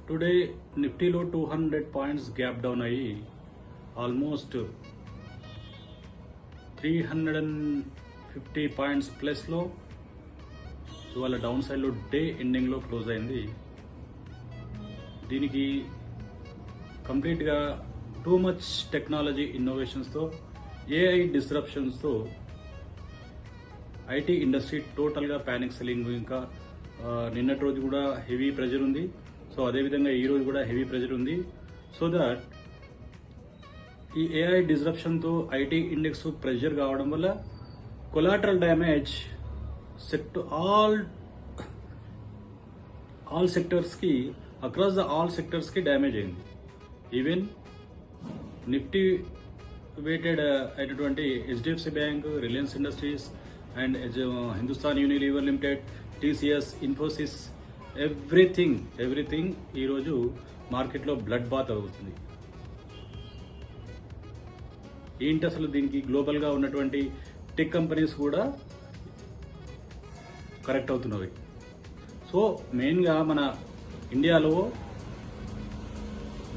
Today నిఫ్టీలో 200 points gap down అయ్యి almost 350 points ప్లస్లో ఇవాళ డౌన్ సైడ్లో డే ఎండింగ్లో క్లోజ్ అయింది. దీనికి కంప్లీట్గా టూ మచ్ టెక్నాలజీ ఇన్నోవేషన్స్తో ఏఐ డిస్రప్షన్స్తో ఐటీ ఇండస్ట్రీ టోటల్గా ప్యానిక్ సెల్లింగ్. ఇంకా నిన్నటి రోజు కూడా హెవీ ప్రెజర్ ఉంది. సో అదేవిధంగా ఈ రోజు కూడా హెవీ ప్రెజర్ ఉంది. సో దట్ ఈ ఏఐ డిస్రప్షన్తో ఐటీ ఇండెక్స్ ప్రెషర్ కావడం వల్ల కొలాటరల్ డ్యామేజ్ సెట్ ఆల్ సెక్టర్స్కి అక్రాస్ ద ఆల్ సెక్టర్స్కి డ్యామేజ్ అయింది. ఈవెన్ నిఫ్టీ వెయిటెడ్ అయినటువంటి HDFC Bank, Reliance Industries and Hindustan Unilever Limited, TCS, Infosys, everything ఈరోజు మార్కెట్లో బ్లడ్ బాత్ అవుతుంది. ఏంటి అసలు దీనికి గ్లోబల్గా ఉన్నటువంటి టెక్ కంపెనీస్ కూడా కరెక్ట్ అవుతున్నవి. సో మెయిన్గా మన ఇండియాలో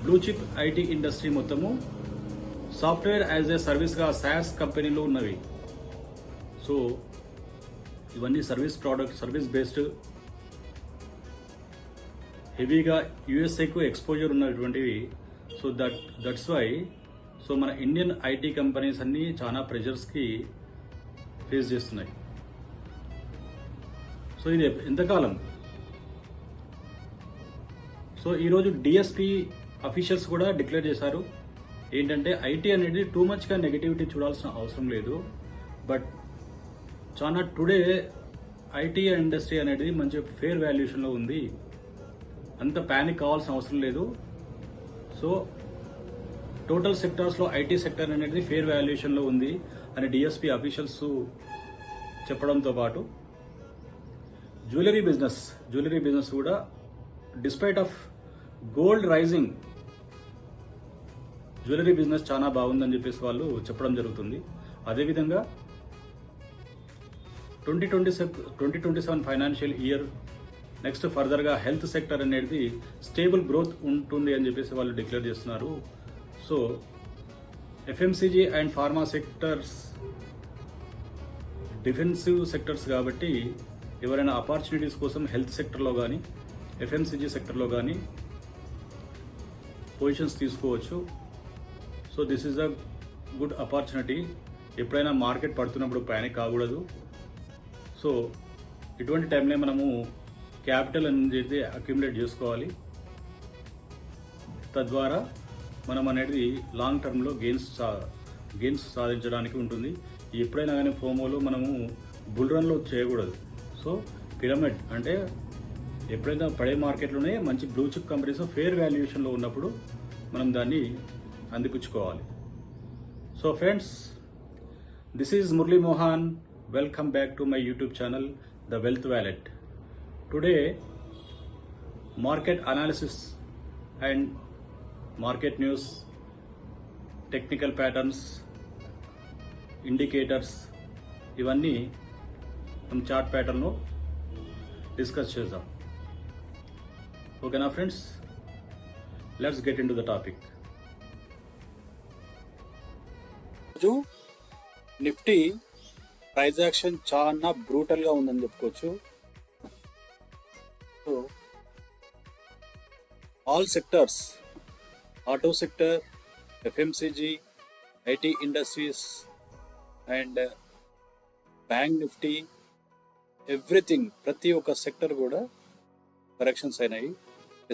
బ్లూ చిప్ ఐటీ ఇండస్ట్రీ మొత్తము సాఫ్ట్వేర్ యాజ్ ఏ సర్వీస్గా SaaS కంపెనీలు ఉన్నవి. సో ఇవన్నీ సర్వీస్ బేస్డ్ హెవీగా యుఎస్ఏకు ఎక్స్పోజర్ ఉన్నటువంటివి. సో దట్స్ వై సో మన ఇండియన్ ఐటీ కంపెనీస్ అన్నీ చాలా ప్రెషర్స్కి ఫేస్ చేస్తున్నాయి. సో ఇది ఎంతకాలం? సో ఈరోజు డిఎస్పి అఫీషియల్స్ కూడా డిక్లేర్ చేశారు ఏంటంటే ఐటీ అనేది టూ మచ్గా నెగిటివిటీ చూడాల్సిన అవసరం లేదు, బట్ చాలా టుడే ఐటీ ఇండస్ట్రీ అనేది మంచి ఫేర్ వాల్యుయేషన్లో ఉంది, అంత ప్యానిక్ కావాల్సిన అవసరం లేదు. సో టోటల్ సెక్టార్స్లో ఐటీ సెక్టర్ అనేది ఫేర్ వాల్యుయేషన్లో ఉంది అని డిఎస్పి అఫీషియల్స్ చెప్పడంతో పాటు జ్యువెలరీ బిజినెస్ కూడా despite of gold rising jewellery business చాలా బాగుందని చెప్పేసి వాళ్ళు చెప్పడం జరుగుతుంది. అదేవిధంగా 2027 ఫైనాన్షియల్ ఇయర్ నెక్స్ట్ ఫర్దర్గా హెల్త్ సెక్టర్ అనేది స్టేబుల్ గ్రోత్ ఉంటుంది అని చెప్పేసి వాళ్ళు డిక్లేర్ చేస్తున్నారు. So FMCG and pharma sectors defensive sectors కాబట్టి ఎవరైనా ఆపర్చునిటీస్ కోసం హెల్త్ సెక్టర్లో కానీ ఎఫ్ఎంసీజీ సెక్టర్లో కానీ పొజిషన్స్ తీసుకోవచ్చు. So this is a good opportunity. ఎప్పుడైనా మార్కెట్ పడుతున్నప్పుడు ప్యానిక్ కాకూడదు. సో ఇటువంటి టైంలో మనము క్యాపిటల్ అనేది అక్యుములేట్ చేసుకోవాలి. తద్వారా మనం అనేది లాంగ్ టర్మ్లో గెయిన్స్ సాధించడానికి ఉంటుంది. ఎప్పుడైనా కానీ ఫోమోలో మనము బుల్ రన్లో చేయకూడదు. సో పిరమిడ్ అంటే ఎప్పుడైనా పడే మార్కెట్లోనే మంచి బ్లూ చిప్ కంపెనీస్ ఫేర్ వాల్యుయేషన్లో ఉన్నప్పుడు మనం దాన్ని అందిపుచ్చుకోవాలి. So friends, this is Murali Mohan. Welcome back to my YouTube channel, The Wealth Wallet. Today, market analysis and market news, technical patterns, indicators, ఇవన్నీ మనం చార్ట్ ప్యాటర్న్లో డిస్కస్ చేద్దాం. ఓకేనా friends? Let's get into the topic. Nifty price action చాలా బ్రూటల్గా ఉందని చెప్పుకోవచ్చు. So all sectors, auto sector, FMCG, IT industries and bank Nifty, everything ప్రతి ఒక్క సెక్టర్ కూడా కరెక్షన్స్ అయినాయి.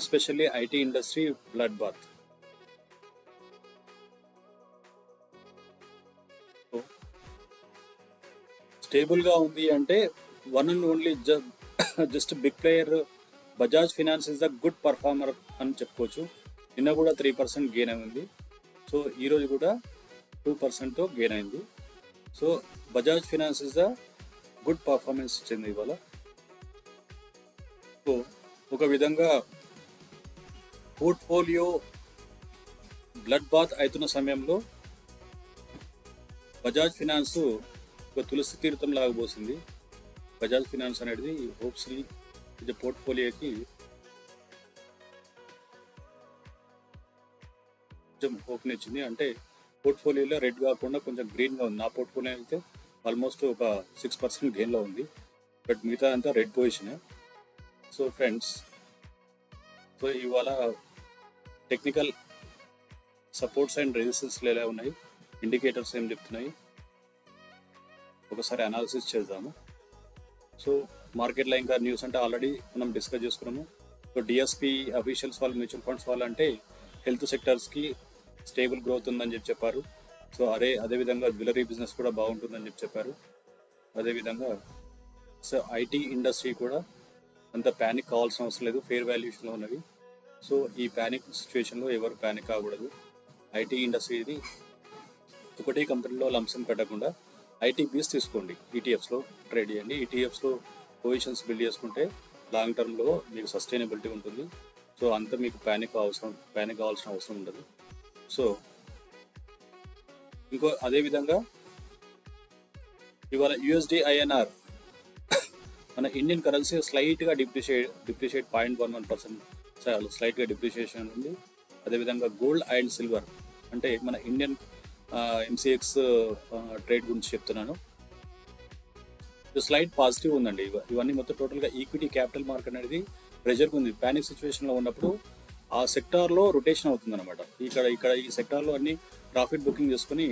Especially IT industry blood bath. స్టేబుల్గా ఉంది అంటే one and only just big player Bajaj Finance is the good performer అని చెప్పుకోవచ్చు. నిన్న కూడా 3% గెయిన్ అయింది. సో ఈరోజు కూడా 2%తో గెయిన్ అయింది. So Bajaj Finance is the good performance ఇచ్చింది ఇవాళ. సో ఒక విధంగా పోర్ట్ఫోలియో బ్లడ్ బాత్ అవుతున్న సమయంలో బజాజ్ ఫినాన్స్ ఒక తులసి తీర్థం లాగా పోసింది. బజాజ్ ఫినాన్స్ అనేది హోప్స్ని పోర్ట్ఫోలియోకి కొంచెం హోప్ని ఇచ్చింది. అంటే పోర్ట్ఫోలియోలో రెడ్ కాకుండా కొంచెం గ్రీన్గా ఉంది. నా పోర్ట్ఫోలియో అయితే ఆల్మోస్ట్ ఒక 6% గెయిన్లో ఉంది, బట్ మిగతా అంతా red position. So friends, so ఇవాళ టెక్నికల్ సపోర్ట్స్ అండ్ రెసిస్టెన్స్లు ఎలా ఉన్నాయి, ఇండికేటర్స్ ఏం చెప్తున్నాయి, ఒకసారి అనాలిసిస్ చేద్దాము. సో మార్కెట్లో ఇంకా న్యూస్ అంటే ఆల్రెడీ మనం డిస్కస్ చేసుకున్నాము. సో డిఎస్పి అఫీషియల్స్ వాళ్ళు, మ్యూచువల్ ఫండ్స్ వాళ్ళు అంటే హెల్త్ సెక్టర్స్కి స్టేబుల్ గ్రోత్ ఉందని చెప్పారు. సో అదేవిధంగా జ్యువెలరీ బిజినెస్ కూడా బాగుంటుందని చెప్పారు. అదేవిధంగా సో ఐటీ ఇండస్ట్రీ కూడా అంత ప్యానిక్ కావాల్సిన అవసరం లేదు, ఫేర్ వాల్యుయేషన్లో ఉన్నవి. సో ఈ ప్యానిక్ సిచ్యువేషన్లో ఎవరు ప్యానిక్ అవ్వకూడదు. ఐటీ ఇండస్ట్రీది ఒకటే కంపెనీలో లంసమ్ పెట్టకుండా ఐటీ బీస్ తీసుకోండి, ఈటీఎఫ్స్లో ట్రేడ్ చేయండి. ఈటీఎఫ్స్లో పొజిషన్స్ బిల్డ్ చేసుకుంటే లాంగ్ టర్మ్లో మీకు సస్టైనబిలిటీ ఉంటుంది. సో అంత మీకు ప్యానిక్ కావాల్సిన అవసరం ఉండదు. సో అదేవిధంగా ఇవాళ యూఎస్డి ఐఎన్ఆర్ మన ఇండియన్ కరెన్సీ స్లైట్గా డిప్రిషియేట్ 0.11% స్లైట్గా డిప్రిషియేషన్ ఉంది. అదేవిధంగా గోల్డ్ అండ్ సిల్వర్ అంటే మన ఇండియన్ ఎంసీఎక్స్ ట్రేడ్ గురించి చెప్తున్నాను. స్లైట్ పాజిటివ్ ఉందండి. ఇవన్నీ మొత్తం టోటల్గా ఈక్విటీ క్యాపిటల్ మార్కెట్ అనేది ప్రెజర్గా ఉంది. ప్యానిక్ సిచ్యువేషన్లో ఉన్నప్పుడు ఆ సెక్టార్లో రొటేషన్ అవుతుంది అనమాట. ఇక్కడ ఈ సెక్టార్లో అన్ని ప్రాఫిట్ బుకింగ్ చేసుకుని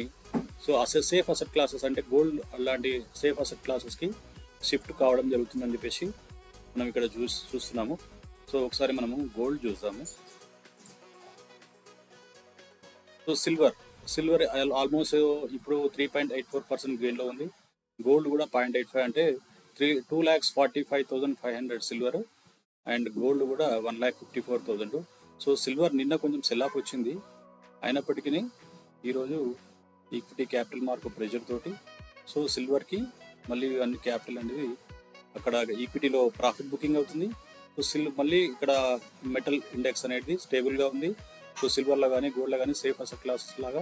సో సేఫ్ అసెట్ క్లాసెస్ అంటే గోల్డ్ అలాంటి సేఫ్ అసెట్ క్లాసెస్కి షిఫ్ట్ కావడం జరుగుతుందని చెప్పేసి మనం ఇక్కడ చూస్తున్నాము. సో ఒకసారి మనము గోల్డ్ చూద్దాము. సో సిల్వర్ ఆల్మోస్ట్ ఇప్పుడు 3.84% గెయిన్లో ఉంది. గోల్డ్ కూడా 0.85 అంటే 2,45,500 సిల్వర్ అండ్ గోల్డ్ కూడా 1,54,000. సో సిల్వర్ నిన్న కొంచెం సెల్ ఆఫ్ వచ్చింది, అయినప్పటికీ ఈరోజు ఈక్విటీ క్యాపిటల్ మార్కెట్ ప్రెజర్ తోటి సో సిల్వర్కి మళ్ళీ అన్ని క్యాపిటల్ అనేది అక్కడ ఈక్విటీలో ప్రాఫిట్ బుకింగ్ అవుతుంది. సో మళ్ళీ ఇక్కడ మెటల్ ఇండెక్స్ అనేది స్టేబుల్గా ఉంది. సో సిల్వర్లో కానీ గోల్డ్లో కానీ సేఫ్ అసెట్ క్లాసెస్ లాగా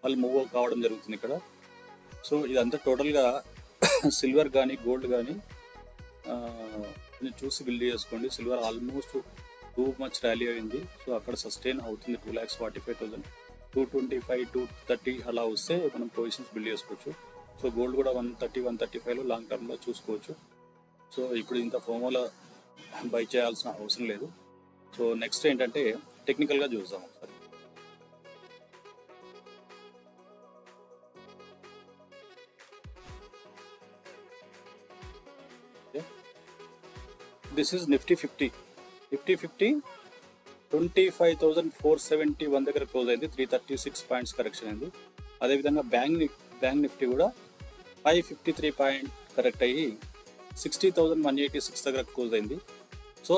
వాళ్ళు మూవ్ కావడం జరుగుతుంది ఇక్కడ. సో ఇదంతా టోటల్గా సిల్వర్ కానీ గోల్డ్ కానీ చూసి బిల్డ్ చేసుకోండి. Silver almost too much rally అయింది. సో అక్కడ సస్టైన్ అవుతుంది 2,45,000, 225, 230 అలా వస్తే మనం పొజిషన్స్ బిల్డ్ చేసుకోవచ్చు. సో గోల్డ్ కూడా 130, 135లో లాంగ్ టర్మ్లో చూసుకోవచ్చు. సో ఇప్పుడు ఇంత ఫోమోలో బై చేయాల్సిన అవసరం లేదు. సో నెక్స్ట్ ఏంటంటే టెక్నికల్గా చూద్దాం ఒకసారి. దిస్ ఈజ్ నిఫ్టీ 50 25,471 దగ్గర క్లోజ్ అయింది. 336 పాయింట్స్ కరెక్షన్ అయింది. అదేవిధంగా బ్యాంక్ నిఫ్టీ కూడా 553 పాయింట్ కరెక్ట్ అయ్యి 60,186 దగ్గర క్లోజ్ అయింది. సో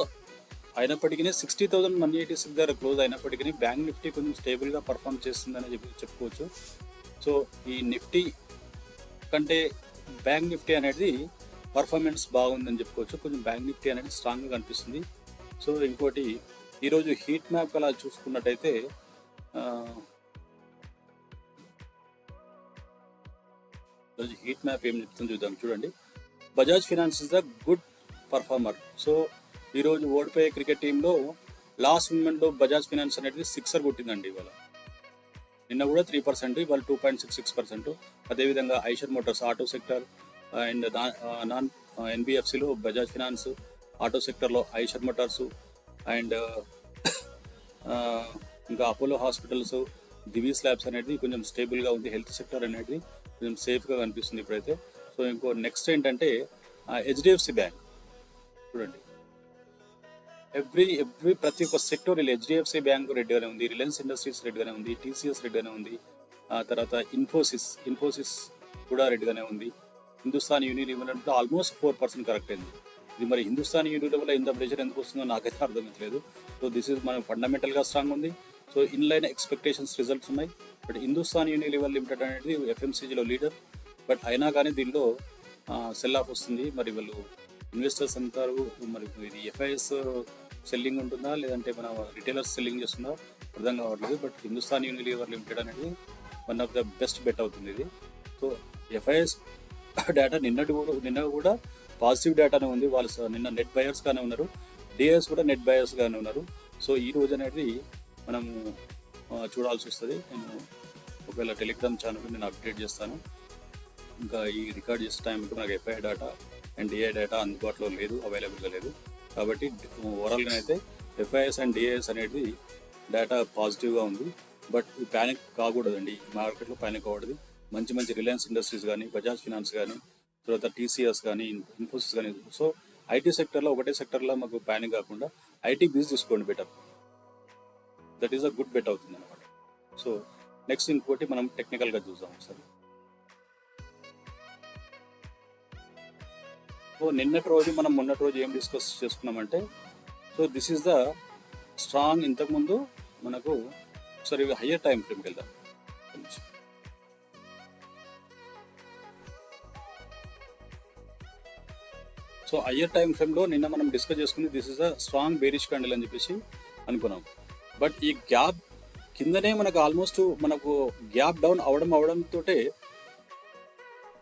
అయినప్పటికీ 60,186 దగ్గర క్లోజ్ అయినప్పటికీ బ్యాంక్ నిఫ్టీ కొంచెం స్టేబుల్గా పర్ఫామ్ చేస్తుందని చెప్పుకోవచ్చు. సో ఈ నిఫ్టీ కంటే బ్యాంక్ నిఫ్టీ అనేది పర్ఫార్మెన్స్ బాగుందని చెప్పుకోవచ్చు. కొంచెం బ్యాంక్ నిఫ్టీ అనేది స్ట్రాంగ్గా కనిపిస్తుంది. సో ఇంకోటి ఈరోజు హీట్ మ్యాప్ అలా చూసుకున్నట్టయితే హీట్ మ్యాప్ ఏం చెప్తుంది చూద్దాం. చూడండి, Bajaj Finance is the good performer. So ఈరోజు ఓడిపోయే క్రికెట్ టీంలో లాస్ట్ మూమెంట్లో బజాజ్ ఫైనాన్స్ అనేది సిక్సర్ కొట్టిందండి. ఇవాళ నిన్న కూడా 3%, ఇవాళ 2.66%. అదేవిధంగా Eicher Motors auto sector and non ఎన్బిఎఫ్సిలో బజాజ్ ఫైనాన్స్, ఆటో సెక్టర్లో ఐషర్ మోటార్స్ అండ్ ఇంకా అపోలో హాస్పిటల్స్, దివీస్ ల్యాబ్స్ అనేది కొంచెం స్టేబుల్గా ఉంది. హెల్త్ సెక్టర్ అనేది కొంచెం సేఫ్గా కనిపిస్తుంది ఇప్పుడైతే. సో ఇంకో నెక్స్ట్ ఏంటంటే హెచ్డిఎఫ్సి బ్యాంక్. చూడండి, ప్రతి ఒక్క సెక్టర్ హెచ్డిఎఫ్సి బ్యాంక్ రెడ్గానే ఉంది, రిలయన్స్ ఇండస్ట్రీస్ రెడ్గానే ఉంది, టీసీఎస్ రెడ్గానే ఉంది, తర్వాత ఇన్ఫోసిస్ కూడా రెడ్గానే ఉంది. హిందుస్థాన్ యూనిలివర్ అంటే ఆల్మోస్ట్ 4% కరెక్ట్ అయింది. ఇది మరి హిందుస్థాన్ యూనిలివర్లో ఇంత ప్రెషర్ ఎందుకు వస్తుందో నాకైతే అర్థమవుతలేదు. సో దిస్ ఈజ్ మన ఫండమెంటల్గా స్ట్రాంగ్ ఉంది. సో ఇన్లైన్ ఎక్స్పెక్టేషన్స్ రిజల్ట్స్ ఉన్నాయి. బట్ హిందుస్థాన్ యూనిలివర్ లిమిటెడ్ అనేది ఎఫ్ఎంసీజీలో లీడర్, బట్ అయినా కానీ దీనిలో సెల్ ఆఫ్ వస్తుంది. మరి వాళ్ళు ఇన్వెస్టర్స్ అంటారు మరి ఇది ఎఫ్ఐఎస్ సెల్లింగ్ ఉంటుందా లేదంటే మన రిటైలర్స్ సెల్లింగ్ చేస్తుందా అర్థం కావట్లేదు. బట్ హిందుస్థాన్ యూనిలివర్ లిమిటెడ్ అనేది one of the best bet అవుతుంది ఇది. సో ఎఫ్ఐఎస్ డేటా నిన్న కూడా పాజిటివ్ డేటానే ఉంది. వాళ్ళు నిన్న నెట్ బయర్స్గానే ఉన్నారు, డిఎస్ కూడా నెట్ బయర్స్గానే ఉన్నారు. సో ఈ రోజు అనేది మనము చూడాల్సి వస్తుంది. నేను ఒకవేళ టెలిగ్రామ్ ఛానల్ నేను అప్డేట్ చేస్తాను. ఇంకా ఈ రికార్డ్ చేసే టైంకి మనకు f i data and DI data అందుబాటులో లేదు, అవైలబుల్గా లేదు. కాబట్టి ఓవరాల్గా అయితే ఎఫ్ఐఎస్ అండ్ డిఐఎస్ అనేది డేటా పాజిటివ్గా ఉంది. బట్ ఈ ప్యానిక్ కాకూడదండి, మార్కెట్లో ప్యానిక్ అవ్వకూడదు. మంచి మంచి రిలయన్స్ ఇండస్ట్రీస్ కానీ, బజాజ్ ఫినాన్స్ కానీ, తర్వాత టీసీఎస్ కానీ, ఇన్ఫోసిస్ కానీ. సో ఐటీ సెక్టర్లో ఒకటే సెక్టర్లో మాకు ప్యానిక్ కాకుండా ఐటీ బీజ్ తీసుకోండి, better. That is a good bet అవుతుంది అనమాట. సో నెక్స్ట్ ఇంకోటి మనం టెక్నికల్గా చూద్దాం ఒకసారి. సో నిన్నటి రోజు మనం మొన్నటి రోజు ఏం డిస్కస్ చేసుకున్నామంటే, so this is the strong. ఇంతకుముందు మనకు ఒకసారి హయ్యర్ టైం ఫ్రేమ్కి వెళ్దాం. సో హయ్యర్ టైం ఫ్రేమ్లో నిన్న మనం డిస్కస్ చేసుకుంది this is the strong bearish candle అని చెప్పేసి అనుకున్నాం. బట్ ఈ గ్యాప్ కిందనే మనకు ఆల్మోస్ట్ మనకు గ్యాప్ డౌన్ అవడంతో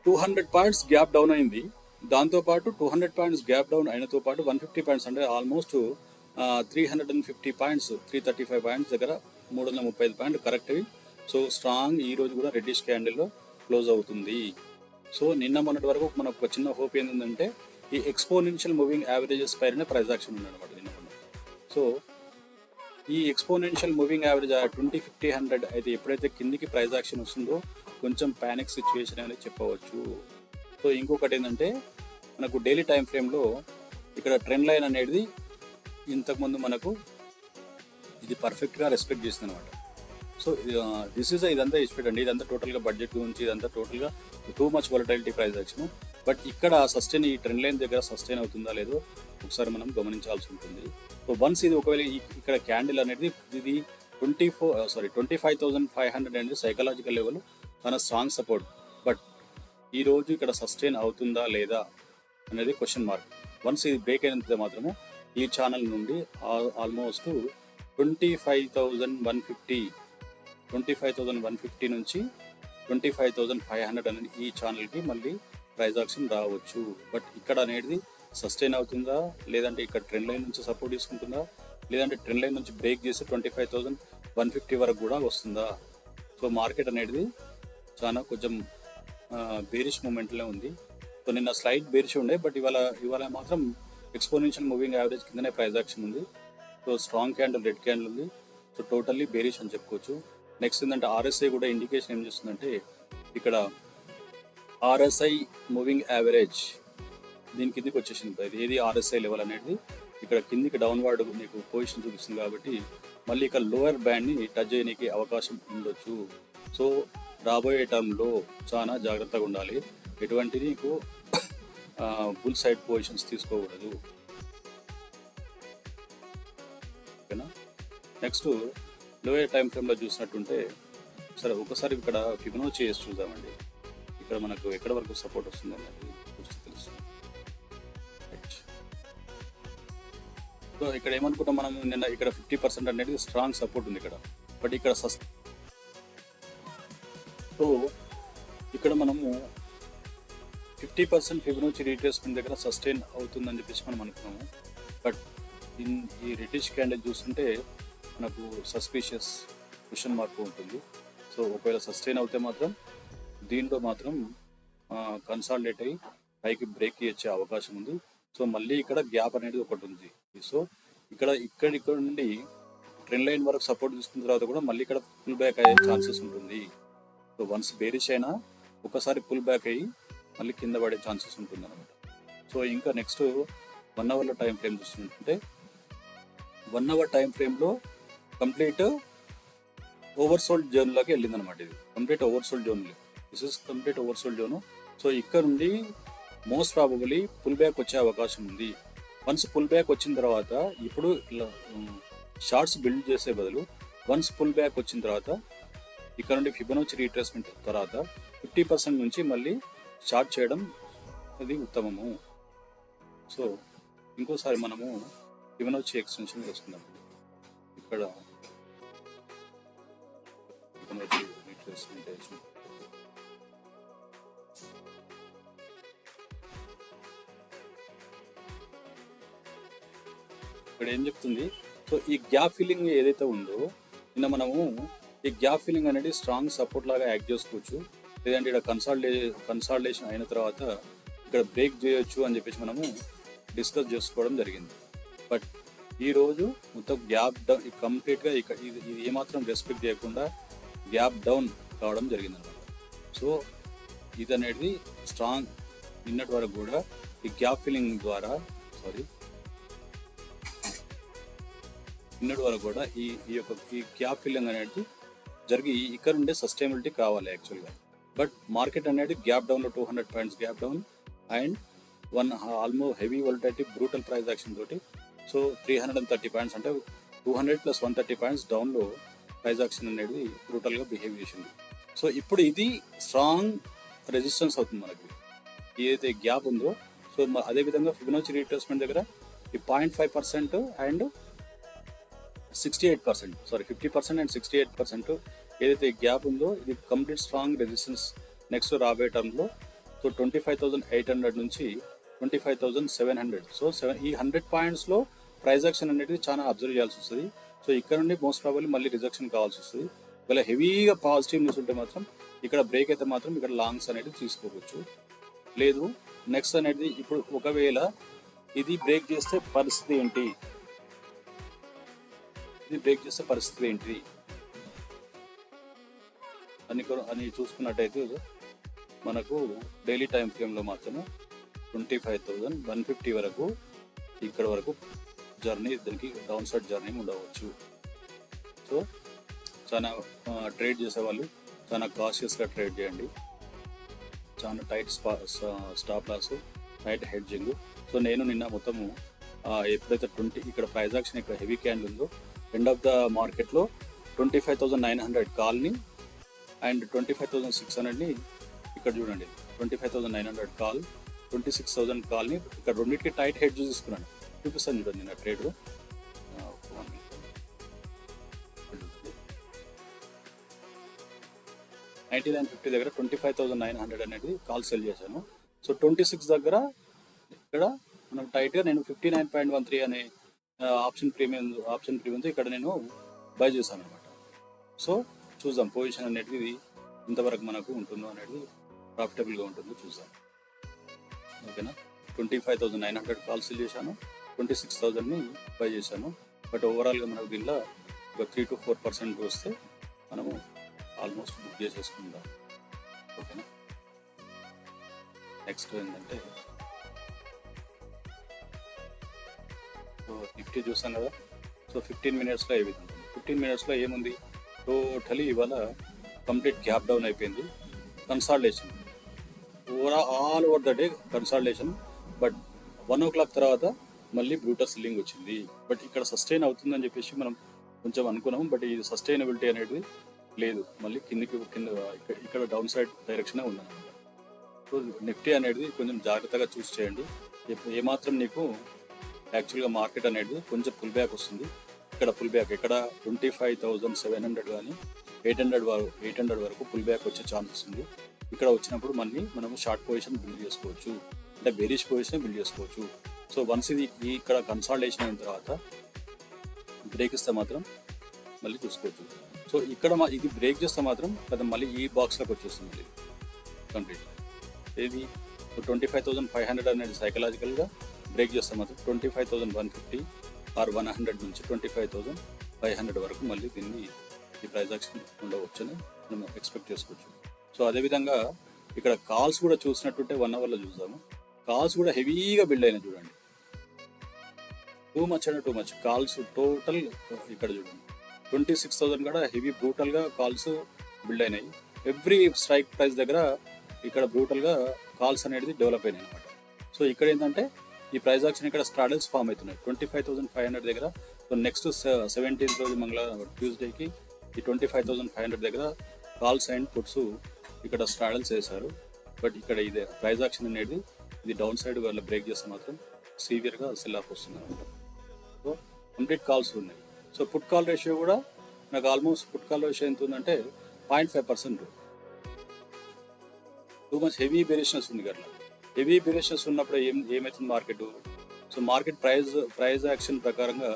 200 పాయింట్స్ గ్యాప్ డౌన్ అయింది. దాంతోపాటు 200 పాయింట్స్ గ్యాప్ డౌన్ అయినతో పాటు 150 పాయింట్స్ అంటే ఆల్మోస్ట్ 350 పాయింట్స్, 335 పాయింట్స్ దగ్గర 335 పాయింట్లు కరెక్ట్ అయ్యి, సో స్ట్రాంగ్ ఈ రోజు కూడా రెడ్డిష్ క్యాండిల్లో క్లోజ్ అవుతుంది. సో నిన్న మొన్నటి వరకు మనకు ఒక చిన్న హోప్ ఏంటంటే ఈ ఎక్స్పోనెన్షియల్ మూవింగ్ యావరేజెస్ పైన ప్రైస్ యాక్షన్ ఉందన్నమాట నిన్న మొన్న. సో ఈ ఎక్స్పోనెన్షియల్ మూవింగ్ యావరేజ్ 20, 50, 100 అయితే ఎప్పుడైతే కిందికి ప్రైస్ యాక్షన్ వస్తుందో కొంచెం ప్యానిక్ సిచ్యువేషన్ అనేది చెప్పవచ్చు. సో ఇంకొకటి ఏంటంటే మనకు డైలీ టైం ఫ్రేమ్లో ఇక్కడ ట్రెండ్ లైన్ అనేది ఇంతకుముందు మనకు ఇది పర్ఫెక్ట్గా రెస్పెక్ట్ చేస్తుంది అనమాట. సో ఇదంతా ఎక్స్పెక్ట్ అండి, ఇదంతా టోటల్గా బడ్జెట్ గురించి, ఇదంతా టోటల్గా too much volatility price action. But ఇక్కడ సస్టైన్ ఈ ట్రెండ్ లైన్ దగ్గర సస్టైన్ అవుతుందా లేదో ఒకసారి మనం గమనించాల్సి ఉంటుంది. సో వన్స్ ఇది ఒకవేళ ఇక్కడ క్యాండిల్ అనేది ఇది 25,500 అనేది సైకలాజికల్ లెవెల్ మన స్ట్రాంగ్ సపోర్ట్. బట్ ఈరోజు ఇక్కడ సస్టైన్ అవుతుందా లేదా అనేది క్వశ్చన్ మార్క్. వన్స్ ఇది బ్రేక్ అయినంత మాత్రము ఈ ఛానల్ నుండి ఆల్మోస్ట్ 25,150 నుంచి 25,500 అనేది ఈ ఛానల్కి మళ్ళీ ప్రైస్ యాక్షన్ రావచ్చు. బట్ ఇక్కడ అనేది సస్టైన్ అవుతుందా లేదంటే ఇక్కడ ట్రెండ్ లైన్ నుంచి సపోర్ట్ తీసుకుంటుందా లేదంటే ట్రెండ్ లైన్ నుంచి బ్రేక్ చేసి 25,150 వరకు కూడా వస్తుందా. సో మార్కెట్ అనేది చాలా కొంచెం బేరిష్ మూమెంట్లో ఉంది. సో నిన్న స్లైడ్ బేరిష్ ఉండే, బట్ ఇవాళ మాత్రం ఎక్స్పోనెన్షియల్ మూవింగ్ యావరేజ్ కిందనే ప్రైస్ యాక్షన్ ఉంది. So strong candle, red candle ఉంది. సో టోటల్లీ బేరిష్ అని చెప్పుకోవచ్చు. నెక్స్ట్ ఏంటంటే ఆర్ఎస్ఐ కూడా ఇండికేషన్ ఏం చేస్తుందంటే ఇక్కడ ఆర్ఎస్ఐ మూవింగ్ యావరేజ్ దీని కిందికి వచ్చేసింది. ఏది ఆర్ఎస్ఐ లెవెల్ అనేది ఇక్కడ కిందికి డౌన్వర్డ్ మీకు పొజిషన్ చూపిస్తుంది. కాబట్టి మళ్ళీ ఇక్కడ లోవర్ బ్యాండ్ని టచ్ చేయడానికి అవకాశం ఉండొచ్చు. సో రాబోయే టర్మ్లో చాలా జాగ్రత్తగా ఉండాలి. ఎటువంటి నీకు బుల్ సైడ్ పొజిషన్స్ తీసుకోకూడదు. ఓకేనా. నెక్స్ట్ లోయర్ టైం ఫ్రేమ్లో చూసినట్టుంటే సరే ఒకసారి ఇక్కడ ఫిబొనాచి చేసి చూద్దామండి. ఇక్కడ మనకు ఎక్కడ వరకు సపోర్ట్ వస్తుంది అనేది చూస్తే తెలుస్తుంది. సో ఇక్కడ ఏమనుకుంటాం మనం నిన్న ఇక్కడ 50% అనేది స్ట్రాంగ్ సపోర్ట్ ఉంది ఇక్కడ. బట్ ఇక్కడ సో ఇక్కడ మనము 50% ఫిబొనాచి రీట్రేస్మెంట్ దగ్గర సస్టైన్ అవుతుందని చెప్పేసి మనం అనుకున్నాము. బట్ ఈ రెడ్డిష్ క్యాండిల్ చూస్తుంటే మనకు సస్పీషియస్ క్వశ్చన్ మార్క్ ఉంటుంది. సో ఒకవేళ సస్టైన్ అవుతే మాత్రం దీంట్లో మాత్రం కన్సాలిడేట్ అయ్యి పైకి బ్రేక్ ఇచ్చే అవకాశం ఉంది. సో మళ్ళీ ఇక్కడ గ్యాప్ అనేది ఒకటి ఉంది. సో ఇక్కడ నుండి ట్రెండ్ లైన్ వరకు సపోర్ట్ తీసుకున్న తర్వాత కూడా మళ్ళీ ఇక్కడ పుల్ బ్యాక్ అయ్యే ఛాన్సెస్ ఉంటుంది. సో వన్స్ బేరిష్ అయినా ఒకసారి పుల్ బ్యాక్ అయ్యి మళ్ళీ కింద పడే ఛాన్సెస్ ఉంటుంది అనమాట. సో ఇంకా నెక్స్ట్ 1 అవర్లో టైం ఫ్రేమ్ చూస్తుంటే 1 అవర్ టైం ఫ్రేమ్లో కంప్లీట్ ఓవర్సోల్డ్ జోన్లోకి వెళ్ళింది అనమాట. ఇది complete oversold zone, this is complete oversold zone. So ఇక్కడ నుండి మోస్ట్ ప్రాబబుల్లీ పుల్ బ్యాక్ వచ్చే అవకాశం ఉంది. వన్స్ పుల్ బ్యాక్ వచ్చిన తర్వాత ఇప్పుడు ఇలా షార్ట్స్ బిల్డ్ చేసే బదులు వన్స్ పుల్ బ్యాక్ వచ్చిన తర్వాత ఇక్కడ నుండి ఫిబొనాచి రీట్రేస్మెంట్ తర్వాత 50% నుంచి మళ్ళీ షార్ట్ చేయడం అది ఉత్తమము. సో ఇంకోసారి మనము ఫిబొనాచి ఎక్స్టెన్షన్ వేసుకుందాం. ఇక్కడ ఫిబొనాచి రీట్రేస్మెంట్ ఇక్కడ ఏం చెప్తుంది. సో ఈ గ్యాప్ ఫిల్లింగ్ ఏదైతే ఉందో నిన్న మనము ఈ గ్యాప్ ఫిల్లింగ్ అనేది స్ట్రాంగ్ సపోర్ట్ లాగా యాక్ట్ చేసుకోవచ్చు. లేదంటే ఇక్కడ కన్సాలిడేషన్ అయిన తర్వాత ఇక్కడ బ్రేక్ చేయొచ్చు అని చెప్పేసి మనము డిస్కస్ చేసుకోవడం జరిగింది. బట్ ఈరోజు మొత్తం గ్యాప్ డౌన్ కంప్లీట్గా ఇది ఏమాత్రం రెస్పెక్ట్ చేయకుండా గ్యాప్ డౌన్ కావడం జరిగింది అనమాట. సో ఇది అనేది స్ట్రాంగ్ నిన్నటి వరకు కూడా ఈ గ్యాప్ ఫిల్లింగ్ ద్వారా నిన్నటి వరకు కూడా ఈ గ్యాప్ ఫిల్లింగ్ అనేది జరిగి ఇక్కడ ఉండే సస్టైనబిలిటీ కావాలి యాక్చువల్గా. బట్ మార్కెట్ అనేది గ్యాప్ డౌన్లో 200 points gap down and almost heavy volatility brutal price action తోటి సో 330 పాయింట్స్ అంటే 200 + 130 పాయింట్స్ డౌన్లో ప్రైస్ యాక్షన్ అనేది బ్రూటల్గా బిహేవ్ చేసింది. సో ఇప్పుడు ఇది స్ట్రాంగ్ రెసిస్టెన్స్ అవుతుంది మనకి ఏదైతే గ్యాప్ ఉందో. సో అదేవిధంగా ఫిబొనాచి రీట్రేస్మెంట్ దగ్గర ఈ 0.5% అండ్ 68% 50% అండ్ 68% ఏదైతే గ్యాప్ ఉందో ఇది కంప్లీట్ స్ట్రాంగ్ రెసిస్టెన్స్ నెక్స్ట్ రాబోయే టర్మ్లో. సో 25,800 నుంచి 25,700. సో ఈ 100 పాయింట్స్లో ప్రైస్ యాక్షన్ అనేది చాలా అబ్జర్వ్ చేయాల్సి వస్తుంది. సో ఇక్కడ నుండి మోస్ట్ ప్రాబబ్లీ మళ్ళీ రిజెక్షన్ కావాల్సి వస్తుంది. ఒకవేళ హెవీగా పాజిటివ్ న్యూస్ ఉంటే మాత్రం ఇక్కడ బ్రేక్ అయితే మాత్రం ఇక్కడ లాంగ్స్ అనేది తీసుకోవచ్చు. లేదు నెక్స్ట్ అనేది ఇప్పుడు ఒకవేళ ఇది బ్రేక్ చేస్తే పరిస్థితి ఏంటి, అని చూసుకున్నట్టయితే మనకు డైలీ టైం ఫ్రేమ్లో మాత్రమే 25,150 వరకు ఇక్కడ వరకు జర్నీ దీనికి డౌన్ సైడ్ జర్నీ ఉండవచ్చు. సో చాలా ట్రేడ్ చేసేవాళ్ళు చాలా కాషియస్గా ట్రేడ్ చేయండి. చాలా tight stop loss, tight hedging. So నేను నిన్న మొత్తము ఎప్పుడైతే ఇక్కడ ప్రైస్ యాక్షన్ ఇక్కడ హెవీ క్యాండిల్ ఉందో ఎండ్ ఆఫ్ ద మార్కెట్లో 25,900 కాల్ని అండ్ 25,600ని ఇక్కడ చూడండి 25,900 కాల్ 26,000 కాల్ని ఇక్కడ రెండింటికి టైట్ హెడ్జ్ తీసుకున్నాను. చూపిస్తాను చూడండి నిన్న ట్రేడ్ 99.50 దగ్గర 25,900 అనేది కాల్ సెల్ చేశాను. సో 26 దగ్గర ఇక్కడ మనం టైట్గా నేను 59.13 అనే ఆప్షన్ ప్రీమియం ఇక్కడ నేను బై చేశాను అనమాట. సో చూద్దాం పొజిషన్ అనేది ఇంతవరకు మనకు ఉంటుందో అనేది ప్రాఫిటబుల్గా ఉంటుందో చూద్దాం. ఓకేనా, 25,900 కాల్ సెల్ చేశాను, 26,000ని బై చేశాను. బట్ ఓవరాల్గా మనకు దీనిలో ఒక 3 to 4% వస్తే మనము ఆల్మోస్ట్ బుక్ చేసేసుకుందాం. ఓకేనా, నెక్స్ట్ ఏంటంటే సో నిఫ్టీ చూసాం కదా. సో 15 మినిట్స్లో ఏ విధంగా 15 మినిట్స్లో ఏముంది, టోటలీ ఇవాళ కంప్లీట్ గ్యాప్ డౌన్ అయిపోయింది. Consolidation all over the day consolidation. But 1 o'clock తర్వాత మళ్ళీ బ్రూటల్ సెల్లింగ్ వచ్చింది. బట్ ఇక్కడ సస్టైన్ అవుతుందని చెప్పేసి మనం కొంచెం అనుకున్నాము. బట్ ఈ సస్టైనబిలిటీ అనేది లేదు, మళ్ళీ ఇక్కడ డౌన్ సైడ్ డైరెక్షనే ఉందన్నమాట. సో నిఫ్టీ అనేది కొంచెం జాగ్రత్తగా చూస్ చేయండి. ఏమాత్రం నీకు యాక్చువల్గా మార్కెట్ అనేది కొంచెం పుల్ బ్యాక్ వస్తుంది. ఇక్కడ పుల్ బ్యాక్ ఇక్కడ 25,700 కానీ 800 వరకు పుల్ బ్యాక్ వచ్చే ఛాన్సెస్ ఉంది. ఇక్కడ వచ్చినప్పుడు మళ్ళీ మనము షార్ట్ పొజిషన్ బిల్డ్ చేసుకోవచ్చు, అంటే బేరిష్ పొజిషన్ బిల్డ్ చేసుకోవచ్చు. సో వన్స్ ఇది ఇక్కడ కన్సాలిడేషన్ అయిన తర్వాత బ్రేక్ ఇస్తే మాత్రం మళ్ళీ చూసుకోవచ్చు. సో ఇక్కడ ఇది బ్రేక్ చేస్తే మాత్రం కదా మళ్ళీ ఈ బాక్స్లోకి వచ్చేస్తుంది కంప్లీట్. ఏది 25,500 అనేది సైకలాజికల్గా బ్రేక్ చేస్తే మాత్రం 25,150 ఆర్ 100 నుంచి 25,500 వరకు మళ్ళీ దీన్ని ఈ ప్రైస్ యాక్షన్ ఉండవచ్చు అని మనం ఎక్స్పెక్ట్ చేసుకోవచ్చు. సో అదేవిధంగా ఇక్కడ కాల్స్ కూడా చూసినట్టుంటే 1 అవర్లో చూద్దాము. కాల్స్ కూడా హెవీగా బిల్డ్ అయినాయి చూడండి, టూ మచ్ కాల్స్ టోటల్. ఇక్కడ చూడండి 26,000 కూడా హెవీ బ్రూటల్గా కాల్స్ బిల్డ్ అయినాయి. ఎవ్రీ స్ట్రైక్ ప్రైస్ దగ్గర ఇక్కడ బ్రూటల్గా కాల్స్ అనేది డెవలప్ అయినాయి అనమాట. సో ఇక్కడ ఏంటంటే ఈ ప్రైస్ యాక్షన్ ఇక్కడ స్ట్రాడల్స్ ఫామ్ అవుతున్నాయి 25,500 దగ్గర. సో నెక్స్ట్ 17th రోజు ట్యూస్డేకి ఈ 25,500 దగ్గర కాల్స్ అండ్ పుట్స్ ఇక్కడ స్ట్రాడల్స్ వేశారు. బట్ ఇక్కడ ఇదే ప్రైస్ యాక్షన్ అనేది ఇది డౌన్ సైడ్ వల్ల బ్రేక్ చేస్తే మాత్రం సివియర్గా సెల్ ఆఫ్ వస్తుంది అనమాట. సో కంప్లీట్ కాల్స్ ఉన్నాయి. సో పుట్ కాల్ రేషియో కూడా నాకు ఆల్మోస్ట్ పుట్ కాల్ రేషియో ఎంత ఉందంటే 0.5%. టూ మచ్ హెవీ బేరిషనెస్ ఉంది కదా. హెవీ బేరిషనెస్ ఉన్నప్పుడు ఏమవుతుంది మార్కెట్. సో మార్కెట్ ప్రైస్ యాక్షన్ ప్రకారంగా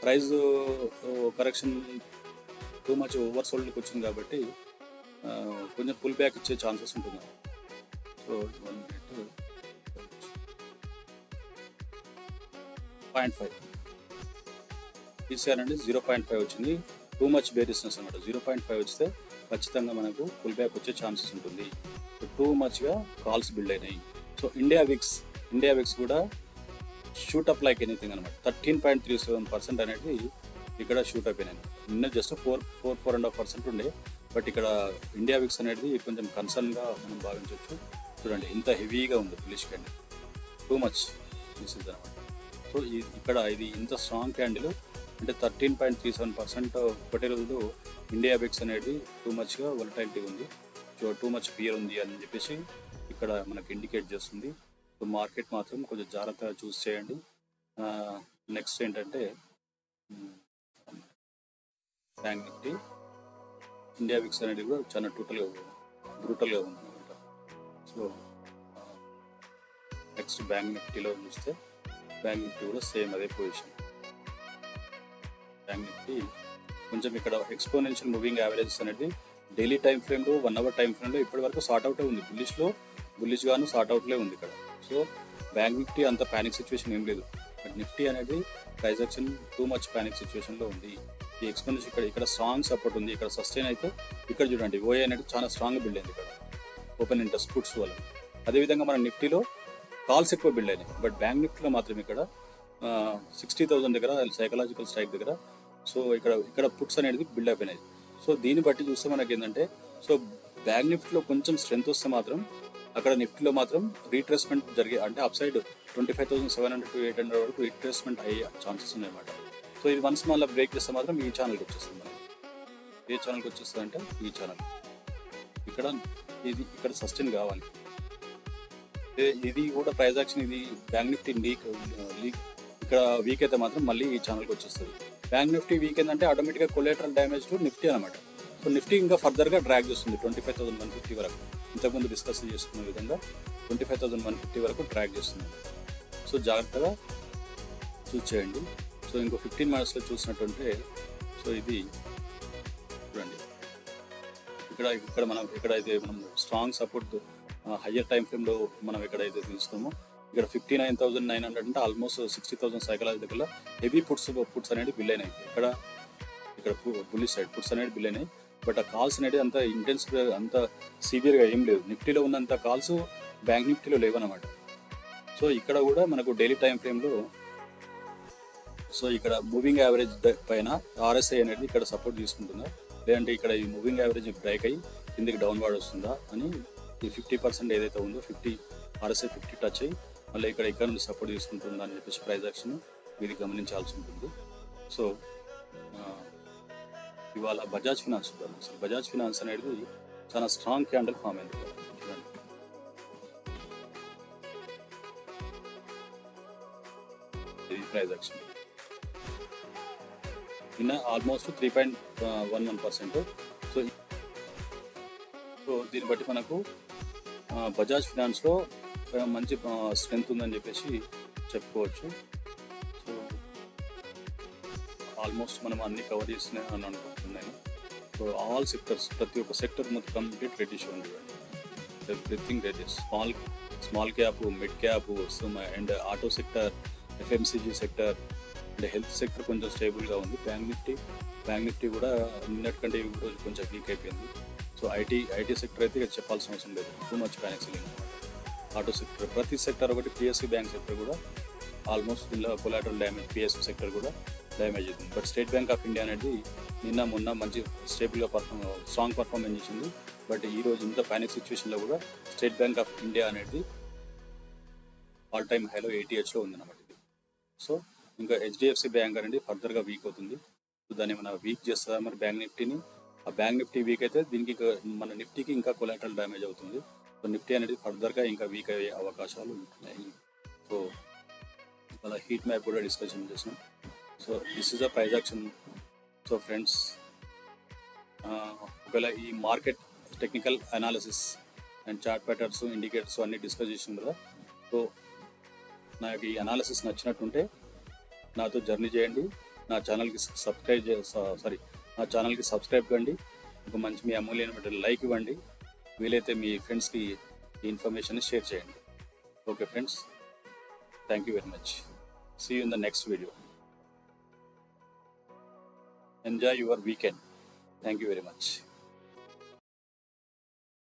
price correction too much over సోల్డ్కి వచ్చింది కాబట్టి కొంచెం పుల్ బ్యాక్ ఇచ్చే ఛాన్సెస్ ఉంటుంది. సో 1 మినిట్ 0.5 తీసానండి. 0.5 వచ్చింది. టూ మచ్ బేరిస్నెస్ అనమాట. 0.5 వస్తే ఖచ్చితంగా మనకు పుల్ బ్యాక్ వచ్చే ఛాన్సెస్ ఉంటుంది. టూ మచ్గా కాల్స్ బిల్డ్ అయినాయి. సో ఇండియా విక్స్ కూడా షూట్ అప్ లైక్ ఎనీథింగ్ అనమాట. 13.37% అనేది ఇక్కడ షూట్ అప్ అయినాయి. నిన్న జస్ట్ 4.5% ఉండే, బట్ ఇక్కడ ఇండియా విక్స్ అనేది కొంచెం కన్సర్న్గా మనం భావించవచ్చు. చూడండి ఎంత హెవీగా ఉంది bullish candle, too much this is అనమాట. సో ఇక్కడ ఇది ఇంత స్ట్రాంగ్ క్యాండిల్ అంటే 13.37% ఒకటే రోజులో ఇండియా విక్స్ అనేది టూ మచ్గా వొలటైలిటీ ఉంది. సో టూ మచ్ ఫియర్ ఉంది అని చెప్పేసి ఇక్కడ మనకు ఇండికేట్ చేస్తుంది. సో మార్కెట్ మాత్రం కొంచెం జాగ్రత్తగా చూస్ చేయండి. నెక్స్ట్ ఏంటంటే బ్యాంక్ నిఫ్టీ, ఇండియా విక్స్ అనేది కూడా చాలా బ్రూటల్గా ఉంది అనమాట. సో నెక్స్ట్ బ్యాంక్ నిఫ్టీలో చూస్తే బ్యాంక్ నిఫ్టీ కూడా సేమ్ అదే పొజిషన్. బ్యాంక్ నిఫ్టీ కొంచెం ఇక్కడ ఎక్స్పోనెన్షియల్ మూవింగ్ యావరేజెస్ అనేది డైలీ టైం ఫ్రేమ్లో 1 అవర్ టైం ఫ్రేమ్లో ఇప్పటి వరకు సార్ట్ అవుటే ఉంది. బుల్లిష్ గాను సార్ట్ అవుట్లే ఉంది ఇక్కడ. సో బ్యాంక్ నిఫ్టీ అంత ప్యానిక్ సిచ్యువేషన్ ఏం లేదు, బట్ నిఫ్టీ అనేది price action too much panic సిచ్యువేషన్లో ఉంది. ఈ ఎక్స్పోనెన్షియల్ ఇక్కడ స్ట్రాంగ్ సపోర్ట్ ఉంది. ఇక్కడ సస్టైన్ అయితే ఇక్కడ చూడండి ఓఏ అనేది చాలా స్ట్రాంగ్ బిల్డ్ అయింది ఇక్కడ ఓపెన్ ఇంట్రెస్ట్ పుట్స్ వల్ల. అదేవిధంగా మన నిఫ్టీలో కాల్స్ ఎక్కువ బిల్డ్ అయినాయి, బట్ బ్యాంక్ నిఫ్టీలో మాత్రం ఇక్కడ 60,000 దగ్గర సైకలాజికల్ స్ట్రైక్ దగ్గర సో ఇక్కడ పుట్స్ అనేది బిల్డ్ అయిపోయినాయి. సో దీన్ని బట్టి చూస్తే మనకి ఏంటంటే సో బ్యాంక్ నిఫ్టీలో కొంచెం స్ట్రెంత్ వస్తే మాత్రం అక్కడ నిఫ్టీలో మాత్రం రీట్రేస్మెంట్ జరిగే అంటే అప్ సైడ్ 25,700 to 800 వరకు రీట్రేస్మెంట్ అయ్యే ఛాన్సెస్ ఉన్నాయన్నమాట. సో ఇది వన్స్ మళ్ళీ బ్రేక్ చేస్తే మాత్రం ఈ ఛానల్కి వచ్చేస్తుంది. ఏ ఛానల్కి వచ్చేస్తుంది అంటే ఈ ఛానల్ ఇక్కడ సస్టైన్ కావాలి. ఇది కూడా ప్రైస్ యాక్షన్ ఇది బ్యాంక్ నిఫ్టీ లీక్ ఇక్కడ వీక్ అయితే మాత్రం మళ్ళీ ఈ ఛానల్కి వచ్చేస్తుంది. బ్యాంక్ నిఫ్టీ వీక్ ఏంటంటే ఆటోమేటిక్గా కొలేటరల్ డ్యామేజ్ టు నిఫ్టీ అనమాట. సో నిఫ్టీ ఇంకా ఫర్దర్గా డ్రాగ్ చేస్తుంది 25,150 వరకు. ఇంతకుముందు డిస్కస్ చేసుకున్న విధంగా 25,150 వరకు డ్రాగ్ చేస్తుంది. సో జాగ్రత్తగా చూస్ చేయండి. సో ఇంకో 15 మినిట్స్లో చూసినట్టుంటే సో ఇది చూడండి ఎక్కడైతే మనం స్ట్రాంగ్ సపోర్ట్ హయ్యర్ టైం ఫ్రేమ్లో మనం ఎక్కడైతే తీసుకున్నామో ఇక్కడ 59,900 అంటే ఆల్మోస్ట్ 60,000 సైకలాజీ దగ్గర హెవీ పుట్స్ అనేది బిల్ అయినాయి. ఇక్కడ బుల్లిష్ సైడ్ పుట్స్ అనేది బిల్ అయినాయి, బట్ ఆ కాల్స్ అనేది అంత ఇంటెన్స్ అంత సివియర్గా ఏం లేదు. నిఫ్టీలో ఉన్నంత కాల్స్ బ్యాంక్ నిఫ్టీలో లేవన్నమాట. సో ఇక్కడ కూడా మనకు డైలీ టైం ఫ్రేమ్లో సో ఇక్కడ మూవింగ్ యావరేజ్ పైన ఆర్ఎస్ఐ అనేది ఇక్కడ సపోర్ట్ తీసుకుంటుందా, లేదంటే ఇక్కడ ఈ మూవింగ్ యావరేజ్ బ్రేక్ అయ్యి కిందికి డౌన్వర్డ్ వస్తుందా అని ఈ 50% ఏదైతే ఉందో ఆర్ఎస్ఐ 50 టచ్ అయ్యి మళ్ళీ ఇక్కడ నుండి సపోర్ట్ తీసుకుంటుందా అని చెప్పేసి ప్రైస్ యాక్షన్ ఇది గమనించాల్సి ఉంటుంది. సో ఇవాళ బజాజ్ ఫినాన్స్ చూద్దాం. అసలు బజాజ్ ఫినాన్స్ అనేది చాలా స్ట్రాంగ్ క్యాండిల్ ఫామ్ అయింది. చూడండి ఇది ప్రైస్ యాక్షన్ నిన్న ఆల్మోస్ట్ 3.11%. సో దీన్ని బట్టి మనకు బజాజ్ ఫినాన్స్లో మంచి స్ట్రెంత్ ఉందని చెప్పేసి చెప్పుకోవచ్చు. సో ఆల్మోస్ట్ మనం అన్ని కవర్ చేస్తున్నాయి అని అనుకుంటున్నాను. సో ఆల్ సెక్టర్స్ ప్రతి ఒక్క సెక్టర్ మొత్తం కంప్లీట్ రెడ్యూస్ ఉంది. Everything reduce, small cap, mid cap and auto sector, FMCG sector and health sector కొంచెం స్టేబుల్గా ఉంది. బ్యాంక్ నిఫ్టీ కూడా నిన్నటికంటే ఈ రోజు కొంచెం వీక్ అయిపోయింది. సో ఐటీ సెక్టర్ అయితే ఇక్కడ చెప్పాల్సిన అవసరం లేదు, టూ మచ్ ప్యానిక్ సెల్లింగ్ అనమాట. ఆటో సెక్టర్ ప్రతి సెక్టర్ ఒకటి, పిఎస్యూ బ్యాంక్ సెక్టర్ కూడా ఆల్మోస్ట్ ఇలా కొలాటరల్ డ్యామేజ్, పిఎస్యూ సెక్టర్ కూడా డ్యామేజ్ అవుతుంది. But state bank of India అనేది మొన్న మంచి స్టేబుల్గా స్ట్రాంగ్ పర్ఫార్మెన్స్ చేసింది. బట్ ఈ రోజు ఇంత ప్యానిక్ సిచ్యువేషన్లో కూడా స్టేట్ బ్యాంక్ ఆఫ్ ఇండియా అనేది ఆల్ టైమ్ హైలో 80Hలో ఉందన్నమాట ఇది. సో ఇంకా హెచ్డిఎఫ్సి బ్యాంక్ అనేది ఫర్దర్గా వీక్ అవుతుంది. సో దాన్ని ఏమైనా వీక్ చేస్తుందా మరి బ్యాంక్ నిఫ్టీని? ఆ బ్యాంక్ నిఫ్టీ వీక్ అయితే దీనికి మన నిఫ్టీకి ఇంకా కొలాటరల్ డ్యామేజ్ అవుతుంది. సో నిఫ్టీ అనేది ఫర్దర్గా ఇంకా వీక్ అయ్యే అవకాశాలు ఉంటున్నాయి. సో అలా హీట్ మ్యాప్ కూడా డిస్కషన్ చేసాం. So this is the price action. So friends, ఒకవేళ ఈ market technical analysis and chart patterns, indicators అన్నీ డిస్కస్ చేసాం కదా. సో నాకు ఈ అనాలిసిస్ నచ్చినట్టుంటే నాతో జర్నీ చేయండి. నా ఛానల్కి నా ఛానల్కి సబ్స్క్రైబ్ కండి, ఒక మంచి మీ అమూల్యమైన లైక్ ఇవ్వండి, వీలైతే మీ ఫ్రెండ్స్కి ఈ ఇన్ఫర్మేషన్ షేర్ చేయండి. Okay friends, thank you very much. See you in the next video. Enjoy your weekend. Thank you very much.